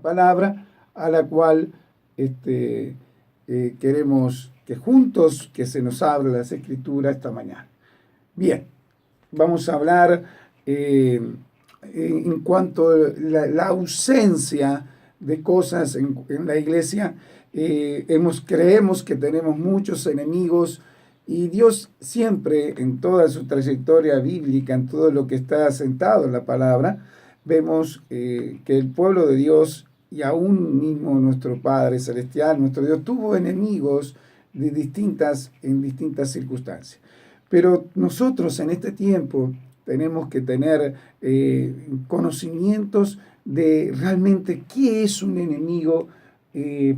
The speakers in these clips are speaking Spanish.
palabra, a la cual queremos que juntos que se nos abra las Escrituras esta mañana. Bien, vamos a hablar en cuanto a la ausencia de cosas en la iglesia. Creemos que tenemos muchos enemigos y Dios siempre, en toda su trayectoria bíblica, en todo lo que está asentado en la palabra, vemos que el pueblo de Dios y aún mismo nuestro Padre Celestial, nuestro Dios, tuvo enemigos en distintas circunstancias. Pero nosotros en este tiempo tenemos que tener conocimientos de realmente qué es un enemigo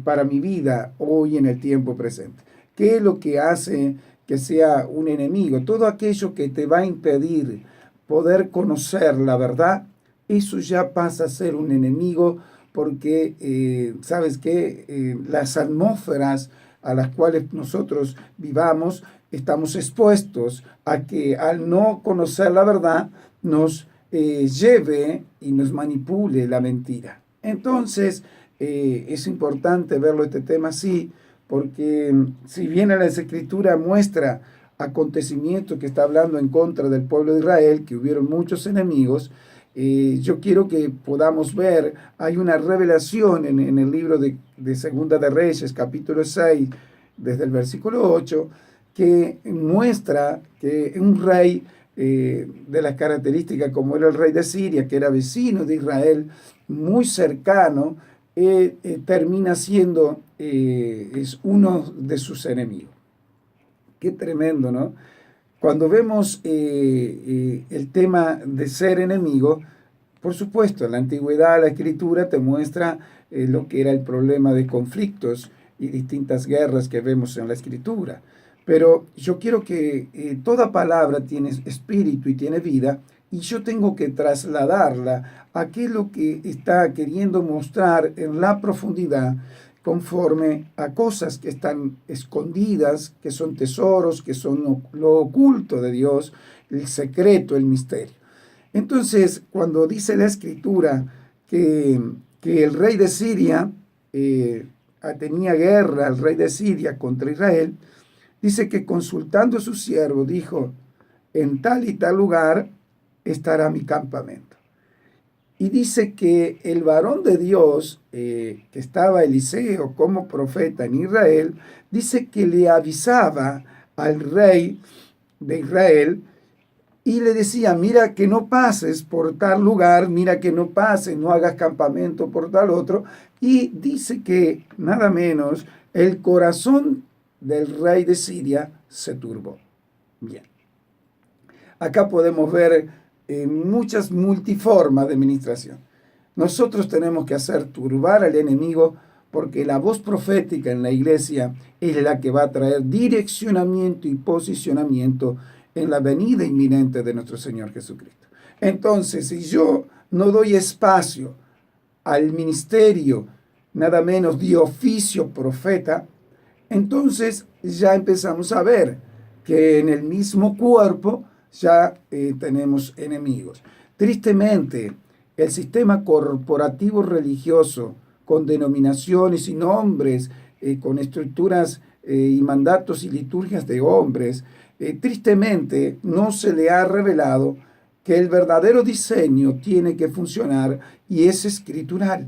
para mi vida hoy en el tiempo presente. ¿Qué es lo que hace que sea un enemigo? Todo aquello que te va a impedir poder conocer la verdad, eso ya pasa a ser un enemigo porque, ¿sabes qué? Las atmósferas a las cuales nosotros vivamos, estamos expuestos a que al no conocer la verdad nos lleve y nos manipule la mentira. Entonces, es importante verlo este tema así, porque si bien la Escritura muestra acontecimientos que está hablando en contra del pueblo de Israel, que hubieron muchos enemigos, yo quiero que podamos ver, hay una revelación en el libro de Segunda de Reyes, capítulo 6, desde el versículo 8, que muestra que un rey de las características como era el rey de Siria, que era vecino de Israel, muy cercano, termina siendo es uno de sus enemigos. Qué tremendo, ¿no? Cuando vemos el tema de ser enemigo, por supuesto, en la antigüedad la Escritura te muestra lo que era el problema de conflictos y distintas guerras que vemos en la Escritura. Pero yo quiero que toda palabra tiene espíritu y tiene vida, y yo tengo que trasladarla a qué es lo que está queriendo mostrar en la profundidad, conforme a cosas que están escondidas, que son tesoros, que son lo oculto de Dios, el secreto, el misterio. Entonces, cuando dice la Escritura que el rey de Siria tenía guerra, el rey de Siria contra Israel, dice que consultando a su siervo dijo, en tal y tal lugar estará mi campamento. Y dice que el varón de Dios, que estaba Eliseo como profeta en Israel, dice que le avisaba al rey de Israel y le decía, mira que no pases por tal lugar, mira que no pases, no hagas campamento por tal otro. Y dice que nada menos el corazón del rey de Siria se turbó. Bien. Acá podemos ver muchas multiformas de ministración. Nosotros tenemos que hacer turbar al enemigo porque la voz profética en la iglesia es la que va a traer direccionamiento y posicionamiento en la venida inminente de nuestro Señor Jesucristo. Entonces, si yo no doy espacio al ministerio, nada menos de oficio profeta, entonces ya empezamos a ver que en el mismo cuerpo ya tenemos enemigos. Tristemente, el sistema corporativo religioso, con denominaciones y nombres, con estructuras y mandatos y liturgias de hombres, tristemente no se le ha revelado que el verdadero diseño tiene que funcionar y es escritural.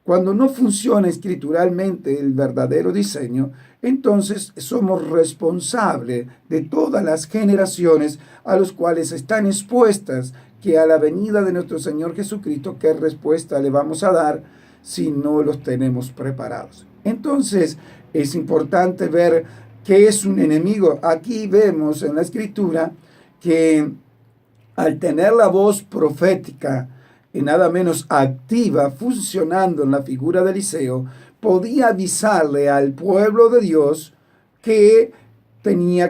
Cuando no funciona escrituralmente el verdadero diseño, entonces somos responsables de todas las generaciones a las cuales están expuestas que a la venida de nuestro Señor Jesucristo, ¿qué respuesta le vamos a dar si no los tenemos preparados? Entonces es importante ver qué es un enemigo. Aquí vemos en la Escritura que al tener la voz profética y nada menos activa, funcionando en la figura de Eliseo, podía avisarle al pueblo de Dios que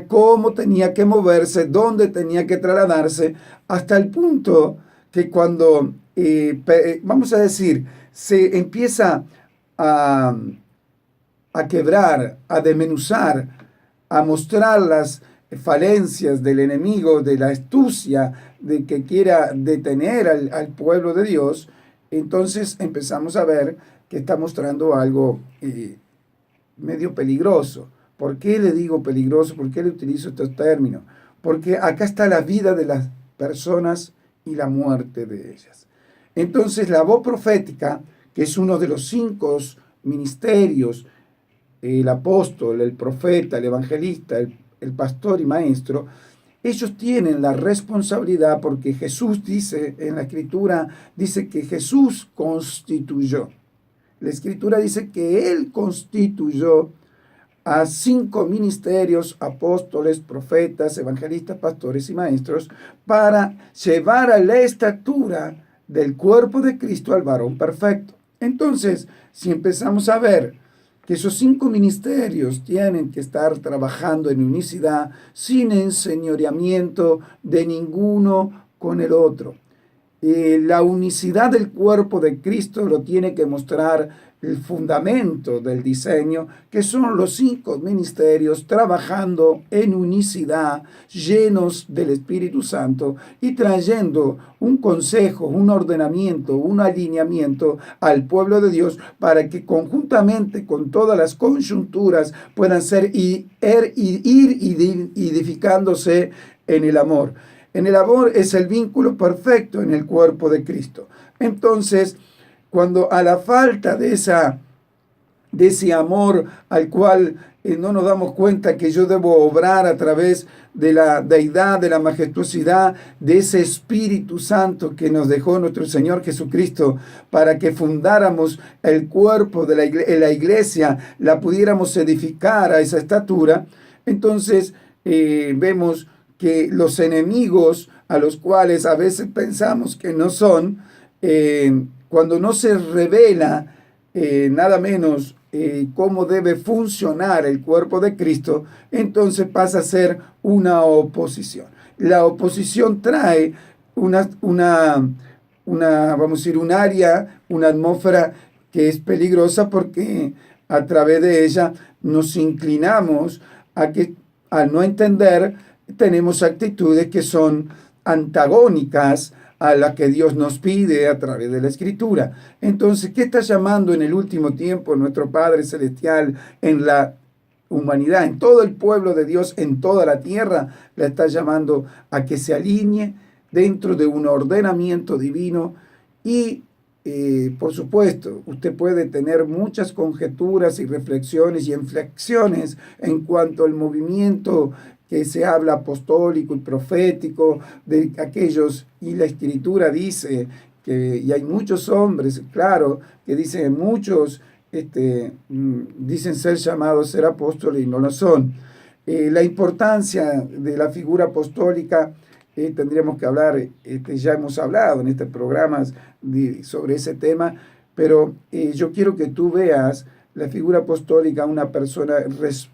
cómo tenía que moverse, dónde tenía que trasladarse, hasta el punto que cuando, vamos a decir, se empieza a quebrar, a desmenuzar, a mostrar las falencias del enemigo, de la astucia de que quiera detener al pueblo de Dios, entonces empezamos a ver que está mostrando algo medio peligroso. ¿Por qué le digo peligroso? ¿Por qué le utilizo estos términos? Porque acá está la vida de las personas y la muerte de ellas. Entonces la voz profética, que es uno de los 5 ministerios, el apóstol, el profeta, el evangelista, el pastor y maestro, ellos tienen la responsabilidad porque Jesús dice en la Escritura, dice que Jesús constituyó. La Escritura dice que Él constituyó a 5 ministerios, apóstoles, profetas, evangelistas, pastores y maestros, para llevar a la estatura del cuerpo de Cristo al varón perfecto. Entonces, si empezamos a ver que esos 5 ministerios tienen que estar trabajando en unicidad, sin enseñoreamiento de ninguno con el otro. La unicidad del cuerpo de Cristo lo tiene que mostrar el fundamento del diseño, que son los 5 ministerios trabajando en unicidad, llenos del Espíritu Santo y trayendo un consejo, un ordenamiento, un alineamiento al pueblo de Dios para que conjuntamente con todas las coyunturas puedan ir edificándose en el amor. En el amor es el vínculo perfecto en el cuerpo de Cristo. Entonces, cuando a la falta de ese amor al cual no nos damos cuenta que yo debo obrar a través de la deidad, de la majestuosidad, de ese Espíritu Santo que nos dejó nuestro Señor Jesucristo para que fundáramos el cuerpo de la iglesia, la pudiéramos edificar a esa estatura, entonces vemos que los enemigos a los cuales a veces pensamos que no son, cuando no se revela nada menos cómo debe funcionar el cuerpo de Cristo, entonces pasa a ser una oposición. La oposición trae vamos a decir, un área, una atmósfera que es peligrosa porque a través de ella nos inclinamos a no entender, tenemos actitudes que son antagónicas a la que Dios nos pide a través de la Escritura. Entonces, ¿qué está llamando en el último tiempo nuestro Padre Celestial en la humanidad, en todo el pueblo de Dios, en toda la tierra? Le está llamando a que se alinee dentro de un ordenamiento divino y, por supuesto, usted puede tener muchas conjeturas y reflexiones y inflexiones en cuanto al movimiento que se habla apostólico y profético de aquellos, y la Escritura dice que, y hay muchos hombres, claro, que dicen muchos, dicen ser llamados a ser apóstoles y no lo son. La importancia de la figura apostólica, tendríamos que hablar, ya hemos hablado en este programa sobre ese tema, pero yo quiero que tú veas la figura apostólica, una persona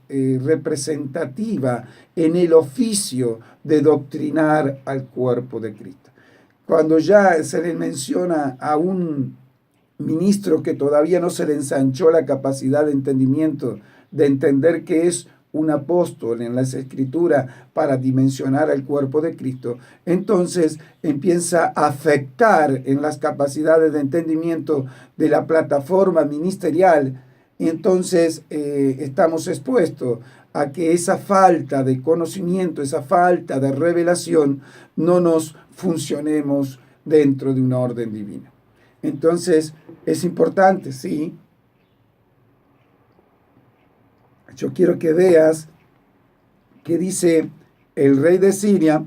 representativa en el oficio de doctrinar al cuerpo de Cristo. Cuando ya se le menciona a un ministro que todavía no se le ensanchó la capacidad de entendimiento, de entender que es un apóstol en las Escrituras para dimensionar al cuerpo de Cristo, entonces empieza a afectar en las capacidades de entendimiento de la plataforma ministerial. Entonces estamos expuestos a que esa falta de conocimiento, esa falta de revelación, no nos funcionemos dentro de una orden divina. Entonces es importante, sí. Yo quiero que veas que dice el rey de Siria,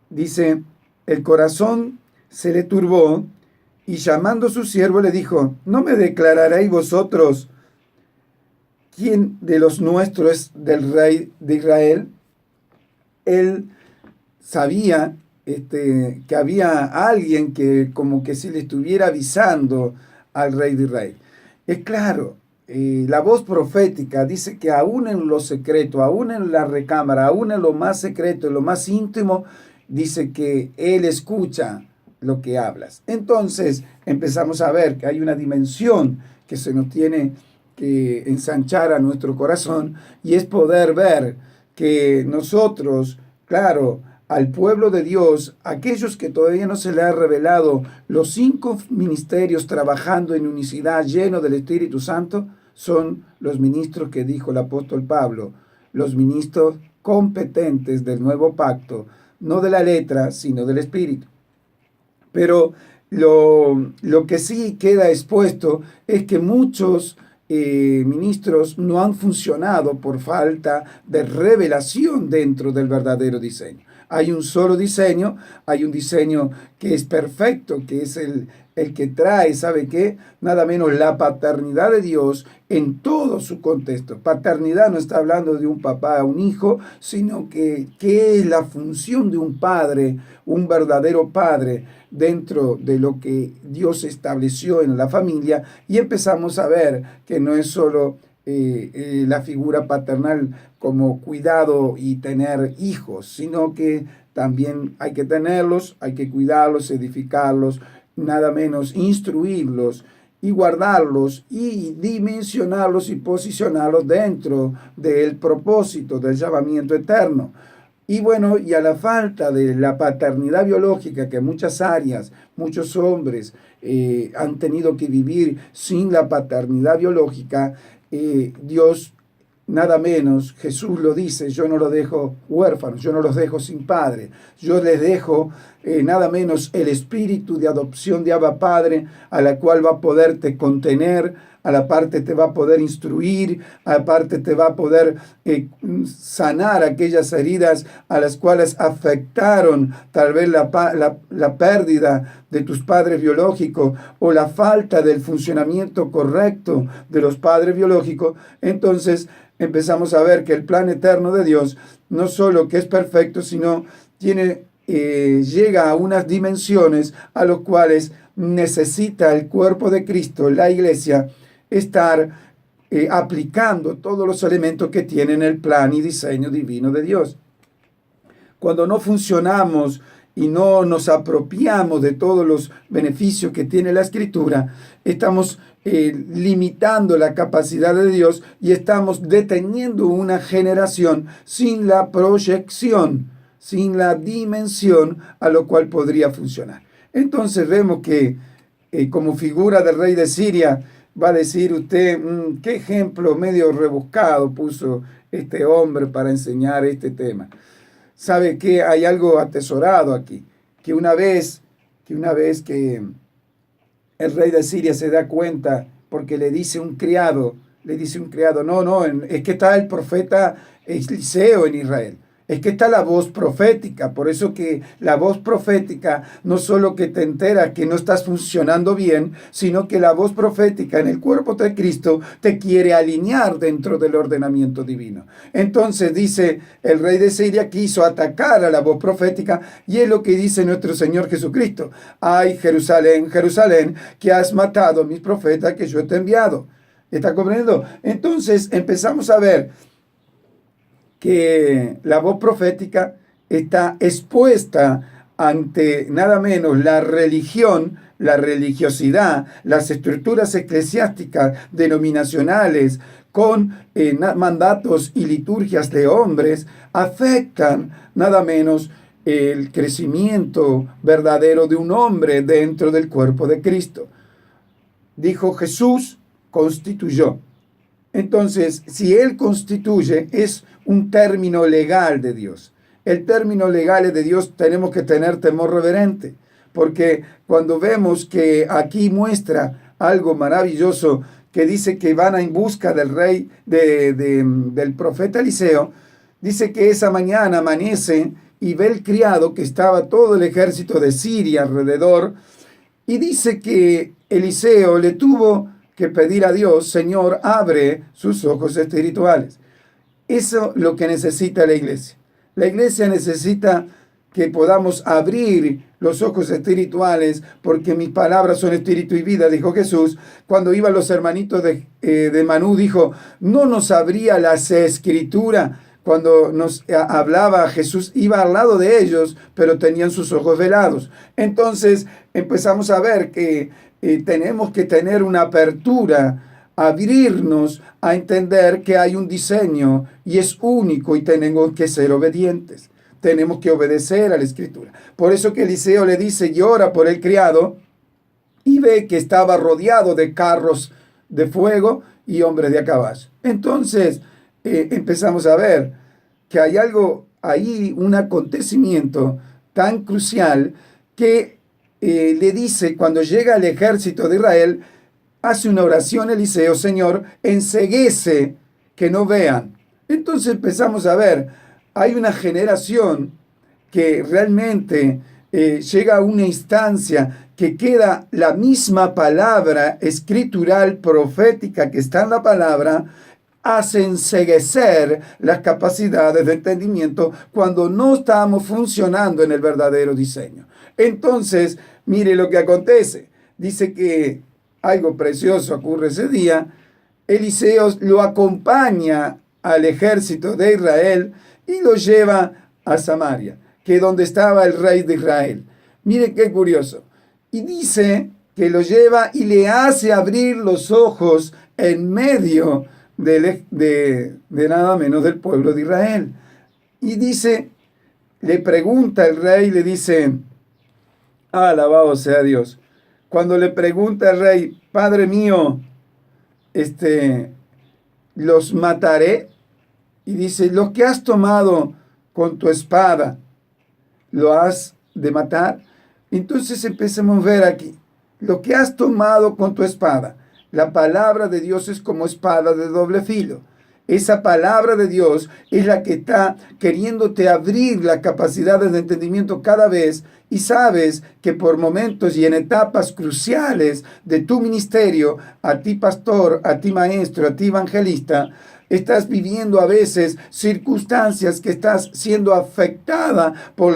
dice, el corazón se le turbó y llamando a su siervo le dijo, ¿no me declararéis vosotros quién de los nuestros es del rey de Israel? Él sabía que había alguien que como que se le estuviera avisando al rey de Israel. Es claro, la voz profética dice que aún en lo secreto, aún en la recámara, aún en lo más secreto, en lo más íntimo, dice que él escucha lo que hablas. Entonces empezamos a ver que hay una dimensión que se nos tiene que ensanchar a nuestro corazón, y es poder ver que nosotros, claro, al pueblo de Dios, aquellos que todavía no se le ha revelado los 5 ministerios trabajando en unicidad, lleno del Espíritu Santo, son los ministros que dijo el apóstol Pablo, los ministros competentes del nuevo pacto, no de la letra, sino del Espíritu. Pero lo que sí queda expuesto es que muchos ministros no han funcionado por falta de revelación dentro del verdadero diseño. Hay un solo diseño, hay un diseño que es perfecto, que es el que trae, ¿sabe qué? Nada menos la paternidad de Dios en todo su contexto. Paternidad no está hablando de un papá, un hijo, sino que es la función de un padre, un verdadero padre, dentro de lo que Dios estableció en la familia, y empezamos a ver que no es solo la figura paternal como cuidado y tener hijos, sino que también hay que tenerlos, hay que cuidarlos, edificarlos, nada menos instruirlos y guardarlos y dimensionarlos y posicionarlos dentro del propósito del llamamiento eterno. Y bueno, y a la falta de la paternidad biológica, que en muchas áreas, muchos hombres han tenido que vivir sin la paternidad biológica, Dios, nada menos, Jesús lo dice, yo no los dejo huérfanos, yo no los dejo sin padre, yo les dejo nada menos el espíritu de adopción de Abba Padre, a la cual va a poderte contener, a la parte te va a poder instruir, a la parte te va a poder sanar aquellas heridas a las cuales afectaron tal vez la pérdida de tus padres biológicos o la falta del funcionamiento correcto de los padres biológicos. Entonces empezamos a ver que el plan eterno de Dios no solo que es perfecto, sino llega a unas dimensiones a los cuales necesita el cuerpo de Cristo, la iglesia, estar aplicando todos los elementos que tienen el plan y diseño divino de Dios. Cuando no funcionamos y no nos apropiamos de todos los beneficios que tiene la Escritura, estamos limitando la capacidad de Dios y estamos deteniendo una generación sin la proyección, sin la dimensión a lo cual podría funcionar. Entonces vemos que como figura del rey de Siria, va a decir usted, qué ejemplo medio rebuscado puso este hombre para enseñar este tema. Sabe que hay algo atesorado aquí, que una vez que el rey de Siria se da cuenta, porque le dice un criado, no, es que está el profeta Eliseo en Israel. Es que está la voz profética, por eso que la voz profética no solo que te entera que no estás funcionando bien, sino que la voz profética en el cuerpo de Cristo te quiere alinear dentro del ordenamiento divino. Entonces dice, el rey de Siria quiso atacar a la voz profética y es lo que dice nuestro Señor Jesucristo. Ay, Jerusalén, Jerusalén, que has matado a mis profetas que yo te he enviado. ¿Está comprendiendo? Entonces empezamos a ver que la voz profética está expuesta ante nada menos la religión, la religiosidad, las estructuras eclesiásticas denominacionales con mandatos y liturgias de hombres, afectan nada menos el crecimiento verdadero de un hombre dentro del cuerpo de Cristo. Dijo Jesús, constituyó. Entonces, si Él constituye, es un término legal de Dios. El término legal de Dios tenemos que tener temor reverente, porque cuando vemos que aquí muestra algo maravilloso, que dice que van en busca del rey, del profeta Eliseo, dice que esa mañana amanece y ve el criado que estaba todo el ejército de Siria alrededor, y dice que Eliseo le tuvo que pedir a Dios, Señor, abre sus ojos espirituales. Eso es lo que necesita la iglesia. La iglesia necesita que podamos abrir los ojos espirituales, porque mis palabras son espíritu y vida, dijo Jesús. Cuando iban los hermanitos de Manú, dijo, no nos abría las escrituras. Cuando nos hablaba Jesús, iba al lado de ellos, pero tenían sus ojos velados. Entonces empezamos a ver que tenemos que tener una apertura, abrirnos a entender que hay un diseño y es único y tenemos que ser obedientes. tenemos que obedecer a la Escritura. Por eso que Eliseo le dice, llora por el criado, y ve que estaba rodeado de carros de fuego y hombres de a caballo. Entonces empezamos a ver que hay algo ahí, un acontecimiento tan crucial que le dice, cuando llega el ejército de Israel, hace una oración Eliseo, Señor, enceguece que no vean. Entonces empezamos a ver, hay una generación que realmente llega a una instancia que queda la misma palabra escritural, profética que está en la palabra, hace enceguecer las capacidades de entendimiento cuando no estamos funcionando en el verdadero diseño. Entonces, mire lo que acontece. Dice que algo precioso ocurre ese día. Eliseo lo acompaña al ejército de Israel y lo lleva a Samaria, que es donde estaba el rey de Israel. Mire qué curioso. Y dice que lo lleva y le hace abrir los ojos en medio de nada menos del pueblo de Israel. Y dice, le pregunta el rey, le dice, alabado sea Dios. Cuando le pregunta el rey, Padre mío, los mataré. Y dice, lo que has tomado con tu espada, ¿lo has de matar? Entonces empecemos a ver aquí, lo que has tomado con tu espada. La palabra de Dios es como espada de doble filo. Esa palabra de Dios es la que está queriéndote abrir la capacidad de entendimiento cada vez, y sabes que por momentos y en etapas cruciales de tu ministerio, a ti pastor, a ti maestro, a ti evangelista, estás viviendo a veces circunstancias que estás siendo afectada por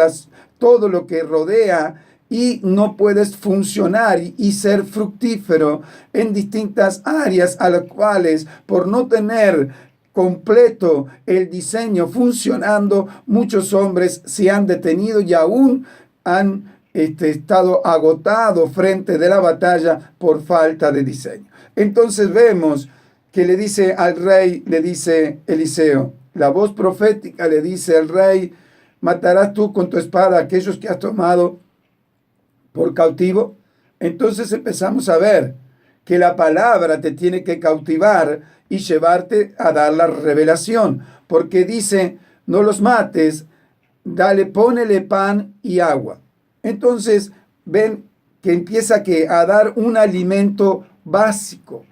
todo lo que rodea, y no puedes funcionar y ser fructífero en distintas áreas a las cuales, por no tener completo el diseño funcionando, muchos hombres se han detenido y aún han estado agotados frente de la batalla por falta de diseño. Entonces vemos que le dice al rey, le dice Eliseo, la voz profética le dice al rey, ¿matarás tú con tu espada a aquellos que has tomado por cautivo? Entonces empezamos a ver que la palabra te tiene que cautivar y llevarte a dar la revelación, porque dice, no los mates, ponele pan y agua. Entonces ven que empieza a dar un alimento básico,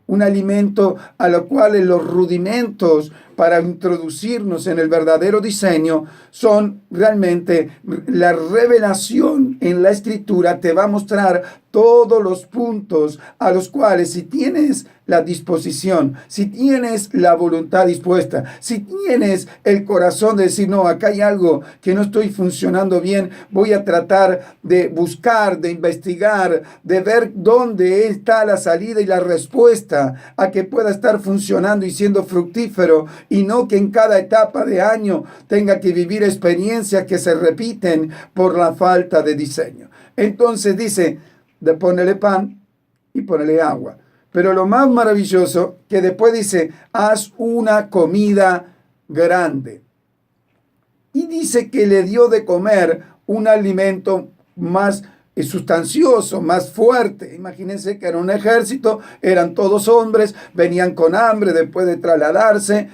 un alimento a lo cual los rudimentos para introducirnos en el verdadero diseño son realmente la revelación en la Escritura. Te va a mostrar todos los puntos a los cuales, si tienes la disposición, si tienes la voluntad dispuesta, si tienes el corazón de decir, no, acá hay algo que no estoy funcionando bien, voy a tratar de buscar, de investigar, de ver dónde está la salida y la respuesta a que pueda estar funcionando y siendo fructífero, y no que en cada etapa de año tenga que vivir experiencias que se repiten por la falta de diseño. Entonces dice, de ponerle pan y ponerle agua. Pero lo más maravilloso, que después dice, haz una comida grande. Y dice que le dio de comer un alimento más sustancioso, más fuerte. Imagínense que era un ejército, eran todos hombres, venían con hambre después de trasladarse,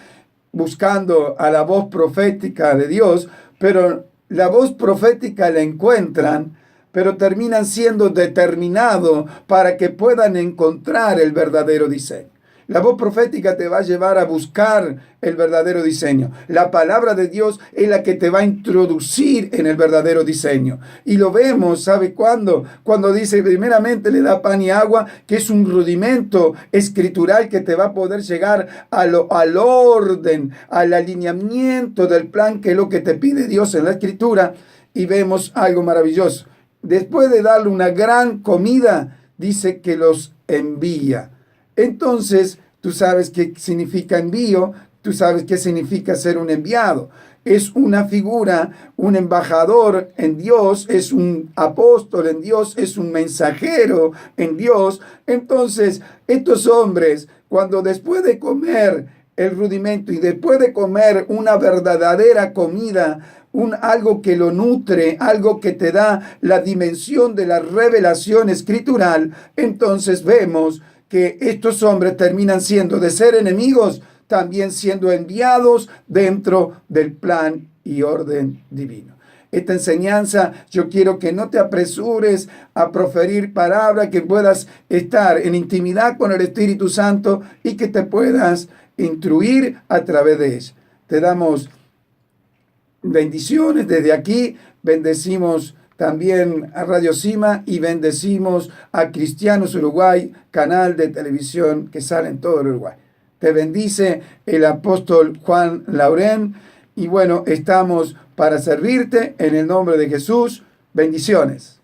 buscando a la voz profética de Dios, pero la voz profética la encuentran, pero terminan siendo determinados para que puedan encontrar el verdadero diseño. La voz profética te va a llevar a buscar el verdadero diseño. La palabra de Dios es la que te va a introducir en el verdadero diseño. Y lo vemos, ¿sabe cuándo? Cuando dice, primeramente le da pan y agua, que es un rudimento escritural que te va a poder llegar al orden, al alineamiento del plan, que es lo que te pide Dios en la Escritura. Y vemos algo maravilloso. Después de darle una gran comida, dice que los envía. Entonces, tú sabes qué significa envío, tú sabes qué significa ser un enviado. Es una figura, un embajador en Dios, es un apóstol en Dios, es un mensajero en Dios. Entonces, estos hombres, cuando después de comer el rudimento, y después de comer una verdadera comida, algo que lo nutre, algo que te da la dimensión de la revelación escritural, entonces vemos que estos hombres terminan siendo, de ser enemigos, también siendo enviados dentro del plan y orden divino. Esta enseñanza, yo quiero que no te apresures a proferir palabras, que puedas estar en intimidad con el Espíritu Santo y que te puedas instruir a través de ella. Te damos bendiciones desde aquí, bendecimos también a Radio Sima y bendecimos a Cristianos Uruguay, canal de televisión que sale en todo el Uruguay. Te bendice el apóstol Juan Laurén y bueno, estamos para servirte en el nombre de Jesús. Bendiciones.